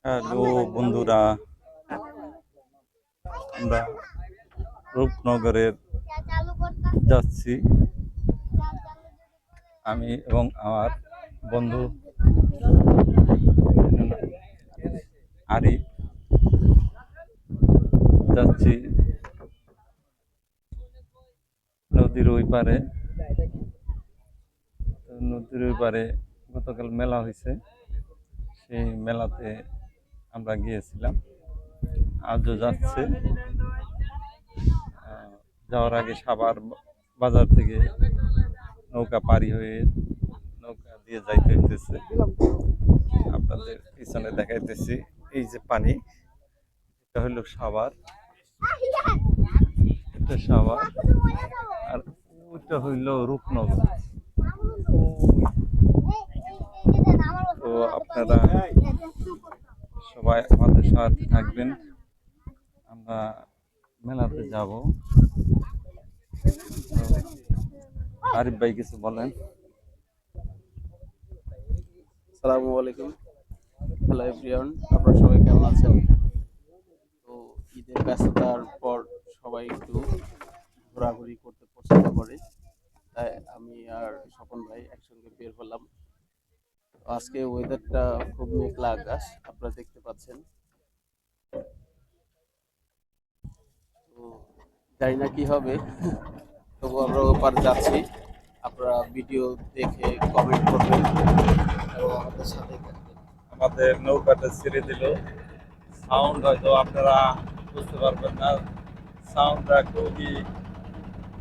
Hello বন্ধুরা, আমরা রূপনগরের যাচ্ছি। আমি এবং আমার বন্ধু আরিফ যাচ্ছি নদীর ওই পারে। নদীর ওই পারে গতকাল মেলা হয়েছে, সেই মেলাতে আমরা গিয়েছিলাম। আজও যাচ্ছে। যাওয়ার আগে সাভার বাজার থেকে নৌকা পাড়ি হয়ে নৌকা দিয়ে যাইতে হইতেছে। আপনাদের পিছনে দেখাইতেছি এই যে পানি, এটা হইল সাভার, এটা সাভার, আর ওইটা হইল রূপনগর। তো আপনারা সবাই আমাদের সাথে থাকবেন, আমরা মেলাতে যাব। আরিফ ভাই কিছু বলেন। আসসালামু আলাইকুম। হ্যালো এভরিওয়ান, আপনারা সবাই কেমন আছেন? তো ঈদের ব্যস্ততার পর সবাই একটু ঘোরাঘুরি করতে পছন্দ করে, তাই আমি আর স্বপন ভাই একসঙ্গে বের হলাম। আজকে ওয়েদারটা খুব মেঘলা আকাশ, আপনারা দেখতে পাচ্ছেন। তো জানি না কি হবে, তবু আমরা ওপার যাচ্ছি। আপনারা ভিডিও দেখে কমেন্ট করবেন এবং আমাদের সাথে থাকবেন। আমাদের নৌকাটা ছেড়ে দিল, সাউন্ড হয়তো আপনারা বুঝতে পারবেন না, সাউন্ডটা খুবই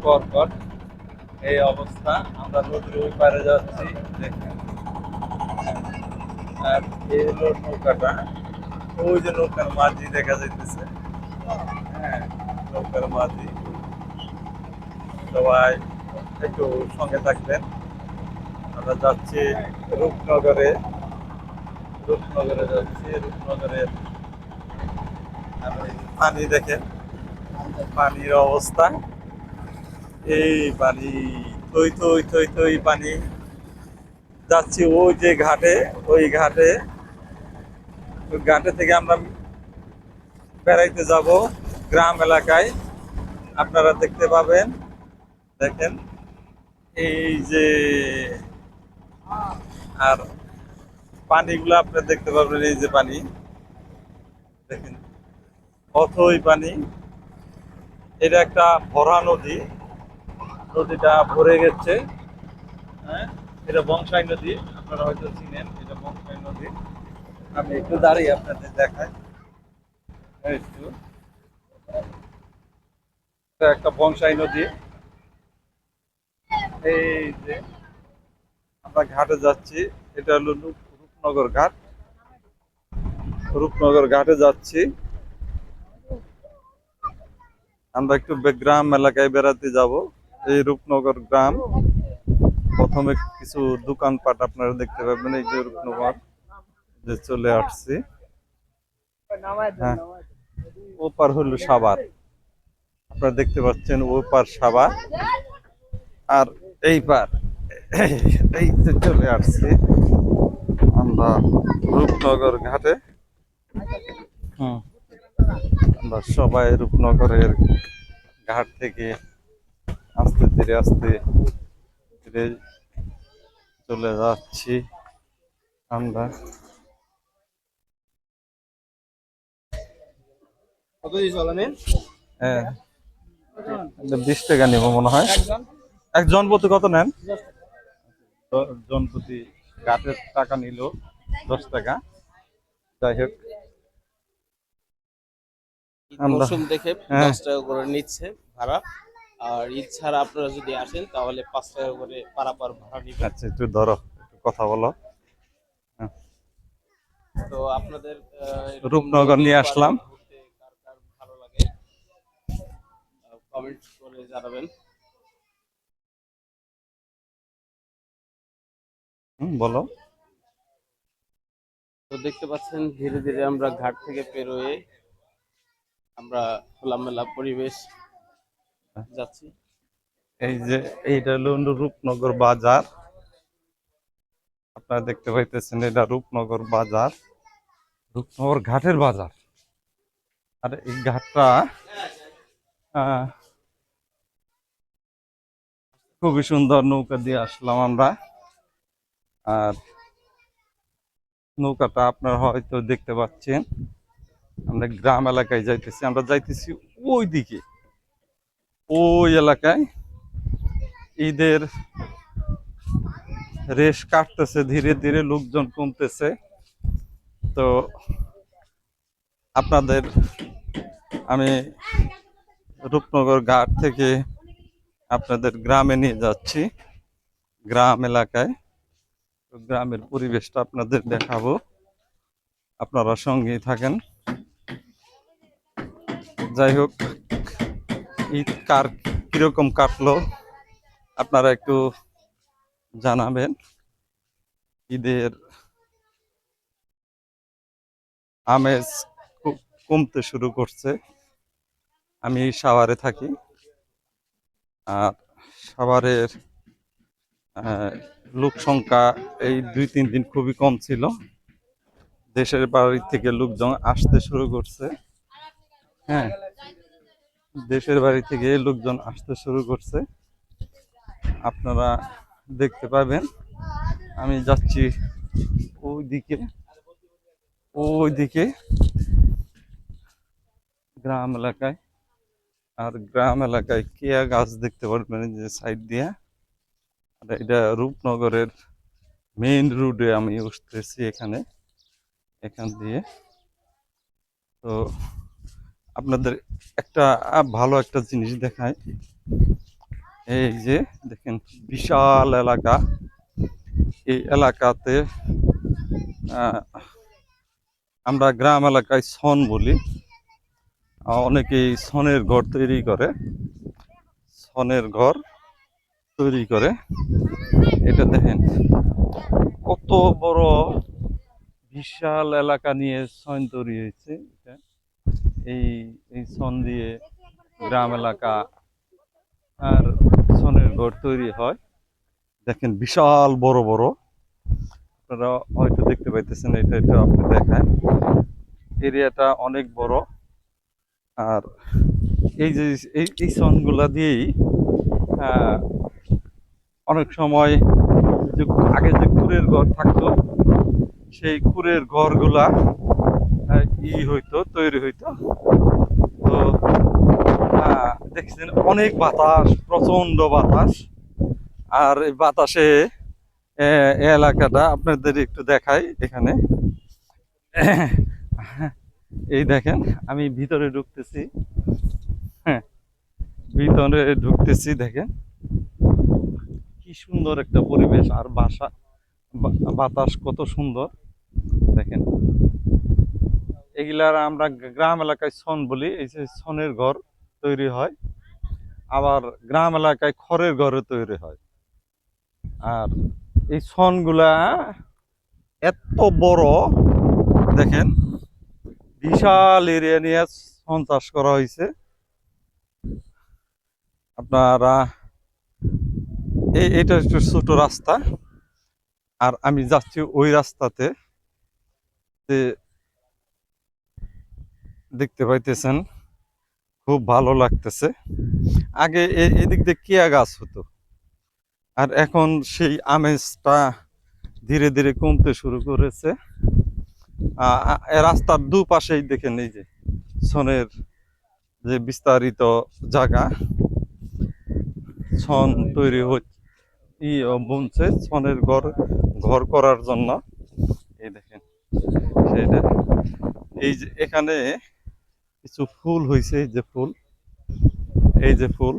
কর্কট। এই অবস্থা, আমরা নদীর ওই পারে যাচ্ছি দেখেন। আর এই হলো নৌকাটা, ওই যে নৌকার মাঝি দেখা যাইতেছে। হ্যাঁ, নৌকার মাঝি। সবাই একটু সঙ্গে থাকবেন। আমরা যাচ্ছি রূপনগরে, রূপনগরে যাচ্ছি। রূপনগরের পানি দেখেন, পানির অবস্থা এই পানি, থই থই থই থই পানি। যাচ্ছি ওই যে ঘাটে, ওই ঘাটে, ওই ঘাটে থেকে আমরা বেড়াইতে যাব গ্রাম এলাকায়। আপনারা দেখতে পাবেন, দেখেন এই যে, আর পানিগুলো আপনারা দেখতে পাবেন, এই যে পানি দেখেন, অথই পানি। এটা একটা ভরা নদী, নদীটা ভরে গেছে। হ্যাঁ, এটা বংশাই নদী, আপনারা হয়তো চিনেন, এটা বংশাই নদী। আমি একটু দাঁড়িয়ে আপনাদের দেখাই। একটু, এটা একটা বংশাই নদী। এই যে আমরা ঘাটে যাচ্ছি, এটা হলো রূপনগর ঘাট। রূপনগর ঘাটে যাচ্ছি। আমরা একটু গ্রাম এলাকায় বেড়াতে যাব। এই রূপনগর গ্রাম, প্রথমে কিছু দোকানপাট আপনারা দেখতে পাবেন। এই যে রূপনগর যে চলে আসছি। হ্যাঁ, ওপার হলো সাভার, আপনারা দেখতে পাচ্ছেন ওপার সাভার, আর এই পার এই যে চলে আসছি আমরা রূপনগর ঘাটে। আমরা সবাই রূপনগরের ঘাট থেকে আস্তে ধীরে আস্তে ধীরে চলে যাচ্ছি আমরা। হ্যাঁ, 20 টাকা নিব মনে হয়। একজন প্রতি কত নেন? জন প্রতি ঘাটের টাকা নিল 10 টাকা। যাই হোক, আমরা মৌসুম দেখে 10 টাকা করে নিচ্ছে ভাড়া, আর ঈদ ছাড়া আপনারা যদি আসেন তাহলে 5 টাকা করে পারাপার ভাড়া নিবে। আচ্ছা, একটু ধরো, একটু কথা বলো। হ্যাঁ, তো আপনাদের রূপনগর নিয়ে আসলাম। ঘুরতে কার কার ভালো লাগে কমেন্ট করে জানাবেন। বলো। তো দেখতে পাচ্ছেন ধীরে ধীরে আমরা ঘাট থেকে পেরোয়ে আমরা খোলামেলা পরিবেশ যাচ্ছি। এই যে এইটা হলো রূপনগর বাজার, আপনারা দেখতে পাইতেছেন, এটা রূপনগর বাজার। রূপনগর ঘাটের বাজার। আর এই ঘাটটা আহ, খুবই সুন্দর, নৌকা দিয়ে আসলাম আমরা। আর নৌকাটা আপনারা হয়তো দেখতে পাচ্ছেন। আমরা গ্রাম এলাকায় যাইতেছি, আমরা যাইতেছি ওই দিকে, ওই এলাকায় ঈদের রেশ কাটতেছে, ধীরে ধীরে লোকজন কমতেছে। তো আপনাদের আমি রূপনগর ঘাট থেকে আপনাদের গ্রামে নিয়ে যাচ্ছি, গ্রাম এলাকায়। তো গ্রামের পরিবেশটা আপনাদের দেখাবো, আপনারা সঙ্গেই থাকেন। যাই হোক, ঈদ কার কিরকম কাটলো আপনারা একটু জানাবেন। ঈদের আমেজ খুব কমতে শুরু করছে। আমি সাভারে থাকি, আর সাভারের লোক সংখ্যা এই 2-3 দিন খুবই কম ছিল। দেশের বাড়ি থেকে লোকজন আসতে শুরু করছে। হ্যাঁ, দেশের বাড়ি থেকে লোকজন আসতে শুরু করছে, আপনারা দেখতে পাবেন। আমি যাচ্ছি ওইদিকে, ওইদিকে গ্রাম এলাকায়। আর গ্রাম এলাকায় কেয়া গাছ দেখতে পারবেন যে সাইড দিয়ে। আর এটা রূপনগরের মেইন রোডে আমি উঠতেছি এখানে, এখান দিয়ে। তো আপনাদের একটা ভালো একটা জিনিস দেখায়। এই যে দেখেন, বিশাল এলাকা। এই এলাকাতে আমরা গ্রাম এলাকায় ছন বলি, অনেকেই ছনের ঘর তৈরি করে, ছনের ঘর তৈরি করে। এটা দেখেন কত বড় বিশাল এলাকা নিয়ে ছন তৈরি হয়েছে। এটা এই এই ছন দিয়ে গ্রাম এলাকা আর ছনের ঘর তৈরি হয়। দেখেন বিশাল বড় বড়, আপনারা হয়তো দেখতে পাইতেছেন, এটা এটা আপনি দেখায়। এরিয়াটা অনেক বড়। আর এই যে এই ছনগুলা দিয়েই আহ, অনেক সময় যে আগে যে কুড়ের ঘর থাকতো, সেই কুড়ের ঘরগুলা হইতো, তৈরি হইতো। তো দেখছেন অনেক বাতাস, প্রচন্ড বাতাস। আর এই বাতাসে এই এলাকাটা আপনাদের একটু দেখাই এখানে। এই দেখেন, আমি ভিতরে ঢুকতেছি। হ্যাঁ, ভিতরে ঢুকতেছি, দেখেন কি সুন্দর একটা পরিবেশ। আর বাতাস কত সুন্দর দেখেন। এগুলার আমরা গ্রাম এলাকায় ছন বলি। এই যে ছনের ঘর তৈরি হয়, আবার গ্রাম এলাকায় খড়ের ঘরে তৈরি হয়। আর এই ছনগুলা এত বড়, দেখেন বিশাল এরিয়া নিয়ে ছন চাষ করা হয়েছে। আপনারা এটা একটু ছোট রাস্তা, আর আমি যাচ্ছি ওই রাস্তাতে, যে দেখতে পাইতেছেন খুব ভালো লাগতেছে। আগে এদিক দিয়ে কেয়া গাছ হতো, আর এখন সেই আমেজটা ধীরে ধীরে কমতে শুরু করেছে। রাস্তার দুপাশেই দেখেন এই যে ছনের যে বিস্তারিত জায়গা, ছন তৈরি হচ্ছে, বুনছে ছনের ঘর, ঘর করার জন্য। এই দেখেন সেটা, এই যে এখানে কিছু ফুল হয়েছে, এই যে ফুল, এই যে ফুল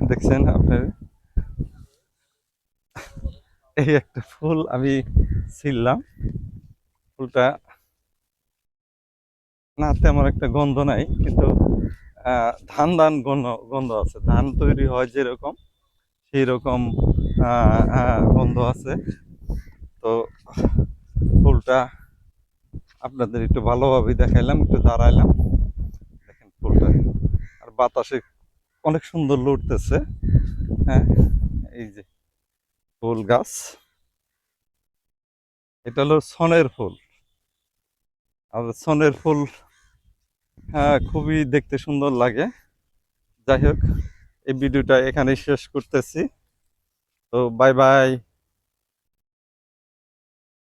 দেখছেন আপনার। এই একটা ফুল আমি ছিললাম, ফুলটা না তেমন একটা গন্ধ নাই, কিন্তু ধান ধান গন্ধ গন্ধ আছে। ধান তৈরি হয় যেরকম, সেই রকম গন্ধ আছে। তো ফুলটা আপনাদের একটু ভালোভাবে দেখাইলাম, একটু দাঁড়াইলাম, দেখেন ফুলটা। আর বাতাসে অনেক সুন্দর লড়তেছে। হ্যাঁ, এই যে ফুল গাছ, এটা হলো ছনের ফুল। আর সনের ফুল, হ্যাঁ, খুবই দেখতে সুন্দর লাগে। যাই হোক, এই ভিডিওটা এখানেই শেষ করতেছি। তো বাই বাই।